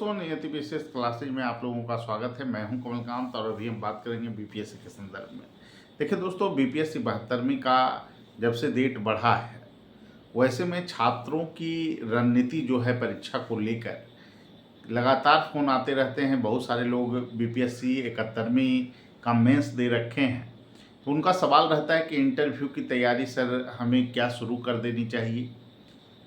दोस्तों, नियति विशेष क्लासेज में आप लोगों का स्वागत है। मैं हूं कमलकांत और अभी हम बात करेंगे बीपीएससी के संदर्भ में। देखिए दोस्तों, बीपीएससी 72वीं का जब से डेट बढ़ा है, वैसे में छात्रों की रणनीति जो है परीक्षा को लेकर लगातार फ़ोन आते रहते हैं। बहुत सारे लोग बीपीएससी 71वीं का मेंस दे रखे हैं, तो उनका सवाल रहता है कि इंटरव्यू की तैयारी सर हमें क्या शुरू कर देनी चाहिए।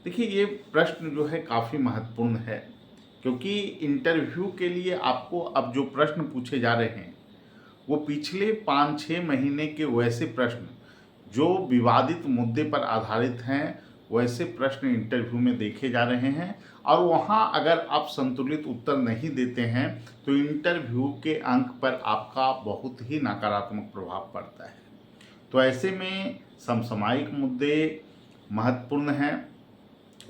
देखिए, ये प्रश्न जो है काफ़ी महत्वपूर्ण है, क्योंकि इंटरव्यू के लिए आपको अब जो प्रश्न पूछे जा रहे हैं वो पिछले 5-6 महीने के वैसे प्रश्न जो विवादित मुद्दे पर आधारित हैं, वैसे प्रश्न इंटरव्यू में देखे जा रहे हैं। और वहाँ अगर आप संतुलित उत्तर नहीं देते हैं तो इंटरव्यू के अंक पर आपका बहुत ही नकारात्मक प्रभाव पड़ता है। तो ऐसे में समसामयिक मुद्दे महत्वपूर्ण हैं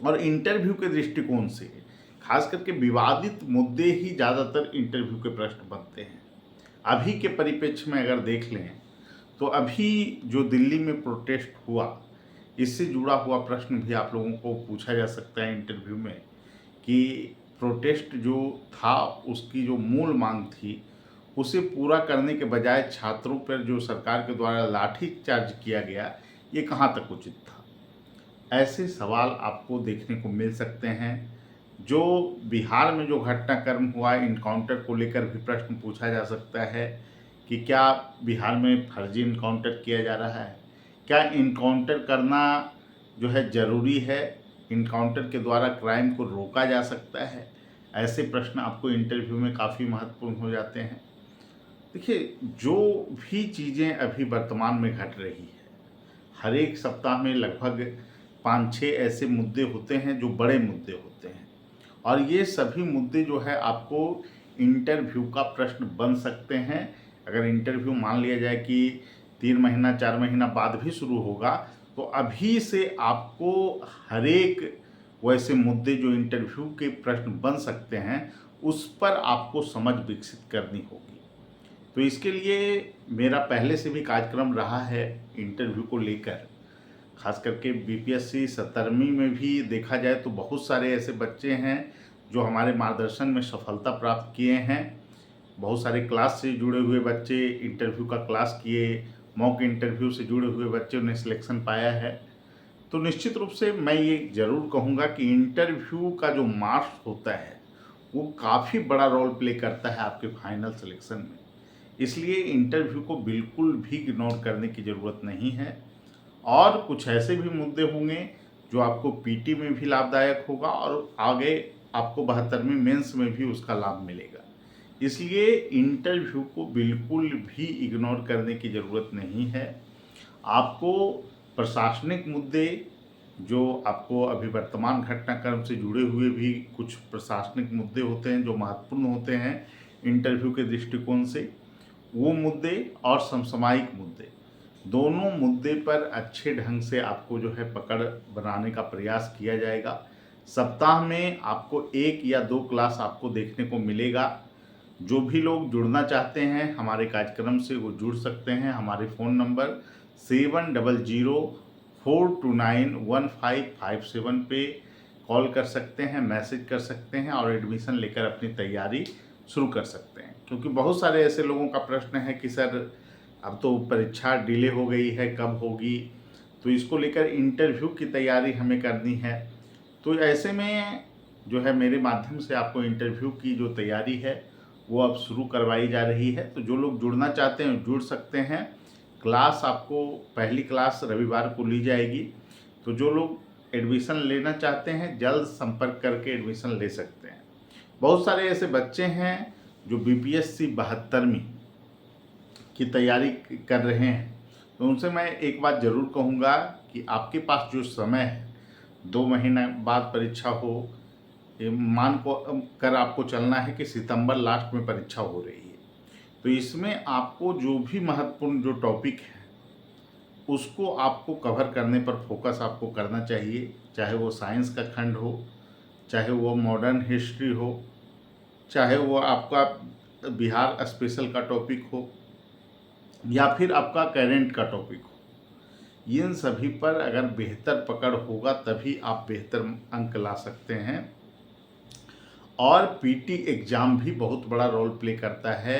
और इंटरव्यू के दृष्टिकोण से खास करके विवादित मुद्दे ही ज़्यादातर इंटरव्यू के प्रश्न बनते हैं। अभी के परिप्रेक्ष्य में अगर देख लें तो अभी जो दिल्ली में प्रोटेस्ट हुआ, इससे जुड़ा हुआ प्रश्न भी आप लोगों को पूछा जा सकता है इंटरव्यू में कि प्रोटेस्ट जो था उसकी जो मूल मांग थी उसे पूरा करने के बजाय छात्रों पर जो सरकार के द्वारा लाठी चार्ज किया गया, ये कहाँ तक उचित था। ऐसे सवाल आपको देखने को मिल सकते हैं। जो बिहार में जो घटनाक्रम हुआ, इनकाउंटर को लेकर भी प्रश्न पूछा जा सकता है कि क्या बिहार में फर्जी इनकाउंटर किया जा रहा है, क्या इनकाउंटर करना जो है ज़रूरी है, इनकाउंटर के द्वारा क्राइम को रोका जा सकता है। ऐसे प्रश्न आपको इंटरव्यू में काफ़ी महत्वपूर्ण हो जाते हैं। देखिए, जो भी चीज़ें अभी वर्तमान में घट रही है, हर एक सप्ताह में लगभग 5-6 ऐसे मुद्दे होते हैं जो बड़े मुद्दे होते हैं, और ये सभी मुद्दे जो है आपको इंटरव्यू का प्रश्न बन सकते हैं। अगर इंटरव्यू मान लिया जाए कि 3 महीना 4 महीना बाद भी शुरू होगा, तो अभी से आपको हर एक वैसे मुद्दे जो इंटरव्यू के प्रश्न बन सकते हैं उस पर आपको समझ विकसित करनी होगी। तो इसके लिए मेरा पहले से भी कार्यक्रम रहा है इंटरव्यू को लेकर। खास करके बीपीएससी 70वीं में भी देखा जाए तो बहुत सारे ऐसे बच्चे हैं जो हमारे मार्गदर्शन में सफलता प्राप्त किए हैं। बहुत सारे क्लास से जुड़े हुए बच्चे इंटरव्यू का क्लास किए, मॉक इंटरव्यू से जुड़े हुए बच्चों ने सिलेक्शन पाया है। तो निश्चित रूप से मैं ये ज़रूर कहूँगा कि इंटरव्यू का जो मार्क्स होता है वो काफ़ी बड़ा रोल प्ले करता है आपके फाइनल सिलेक्शन में। इसलिए इंटरव्यू को बिल्कुल भी इग्नोर करने की ज़रूरत नहीं है। और कुछ ऐसे भी मुद्दे होंगे जो आपको पीटी में भी लाभदायक होगा और आगे आपको 72वीं मेंस में भी उसका लाभ मिलेगा। इसलिए इंटरव्यू को बिल्कुल भी इग्नोर करने की ज़रूरत नहीं है। आपको प्रशासनिक मुद्दे जो आपको अभी वर्तमान घटनाक्रम से जुड़े हुए भी कुछ प्रशासनिक मुद्दे होते हैं जो महत्वपूर्ण होते हैं इंटरव्यू के दृष्टिकोण से, वो मुद्दे और समसामयिक मुद्दे, दोनों मुद्दे पर अच्छे ढंग से आपको जो है पकड़ बनाने का प्रयास किया जाएगा। सप्ताह में आपको 1 या 2 क्लास आपको देखने को मिलेगा। जो भी लोग जुड़ना चाहते हैं हमारे कार्यक्रम से वो जुड़ सकते हैं। हमारे फ़ोन नंबर 7004291557 पे कॉल कर सकते हैं, मैसेज कर सकते हैं और एडमिशन लेकर अपनी तैयारी शुरू कर सकते हैं। क्योंकि बहुत सारे ऐसे लोगों का प्रश्न है कि सर अब तो परीक्षा डिले हो गई है, कब होगी, तो इसको लेकर इंटरव्यू की तैयारी हमें करनी है। तो ऐसे में जो है मेरे माध्यम से आपको इंटरव्यू की जो तैयारी है वो अब शुरू करवाई जा रही है। तो जो लोग जुड़ना चाहते हैं जुड़ सकते हैं। क्लास आपको पहली क्लास रविवार को ली जाएगी। तो जो लोग एडमिशन लेना चाहते हैं जल्द संपर्क करके एडमिशन ले सकते हैं। बहुत सारे ऐसे बच्चे हैं जो बीपीएससी 72वीं की तैयारी कर रहे हैं, तो उनसे मैं एक बात ज़रूर कहूँगा कि आपके पास जो समय है, 2 महीना बाद परीक्षा हो, ये मान को कर आपको चलना है कि सितंबर लास्ट में परीक्षा हो रही है। तो इसमें आपको जो भी महत्वपूर्ण जो टॉपिक है उसको आपको कवर करने पर फोकस आपको करना चाहिए। चाहे वो साइंस का खंड हो, चाहे वो मॉडर्न हिस्ट्री हो, चाहे वो आपका बिहार स्पेशल का टॉपिक हो या फिर आपका करेंट का टॉपिक हो। इन सभी पर अगर बेहतर पकड़ होगा तभी आप बेहतर अंक ला सकते हैं। और पीटी एग्ज़ाम भी बहुत बड़ा रोल प्ले करता है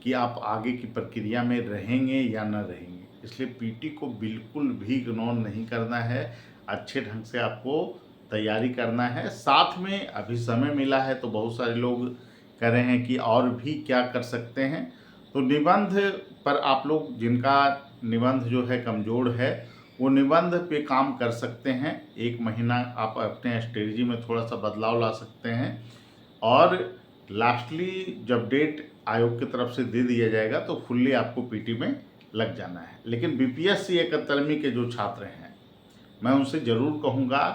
कि आप आगे की प्रक्रिया में रहेंगे या न रहेंगे। इसलिए पीटी को बिल्कुल भी इग्नोर नहीं करना है, अच्छे ढंग से आपको तैयारी करना है। साथ में अभी समय मिला है तो बहुत सारे लोग कह रहे हैं कि और भी क्या कर सकते हैं, तो निबंध पर आप लोग जिनका निबंध जो है कमज़ोर है वो निबंध पे काम कर सकते हैं। 1 महीना आप अपने स्ट्रेटजी में थोड़ा सा बदलाव ला सकते हैं और लास्टली जब डेट आयोग की तरफ से दे दिया जाएगा तो फुल्ली आपको पीटी में लग जाना है। लेकिन बीपीएससी 71वीं के जो छात्र हैं, मैं उनसे ज़रूर कहूँगा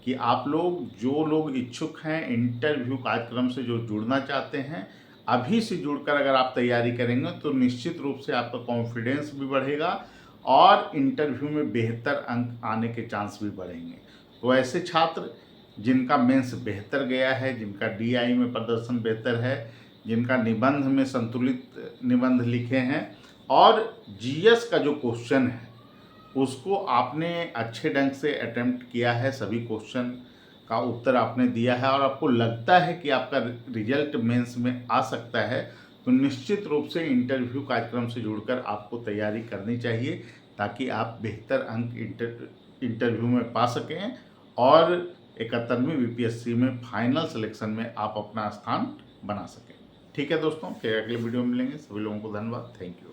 कि आप लोग जो लोग इच्छुक हैं इंटरव्यू कार्यक्रम से जो जुड़ना चाहते हैं, अभी से जुड़कर अगर आप तैयारी करेंगे तो निश्चित रूप से आपका कॉन्फिडेंस भी बढ़ेगा और इंटरव्यू में बेहतर अंक आने के चांस भी बढ़ेंगे। तो ऐसे छात्र जिनका मेंस बेहतर गया है, जिनका डीआई में प्रदर्शन बेहतर है, जिनका निबंध में संतुलित निबंध लिखे हैं और जीएस का जो क्वेश्चन है उसको आपने अच्छे ढंग से अटेम्प्ट किया है, सभी क्वेश्चन का उत्तर आपने दिया है और आपको लगता है कि आपका रिजल्ट मेंस में आ सकता है, तो निश्चित रूप से इंटरव्यू कार्यक्रम से जुड़कर आपको तैयारी करनी चाहिए ताकि आप बेहतर अंक इंटरव्यू में पा सकें और 71वीं बीपीएससी में फाइनल सिलेक्शन में आप अपना स्थान बना सकें। ठीक है दोस्तों, फिर अगले वीडियो में मिलेंगे। सभी लोगों को धन्यवाद। Thank you.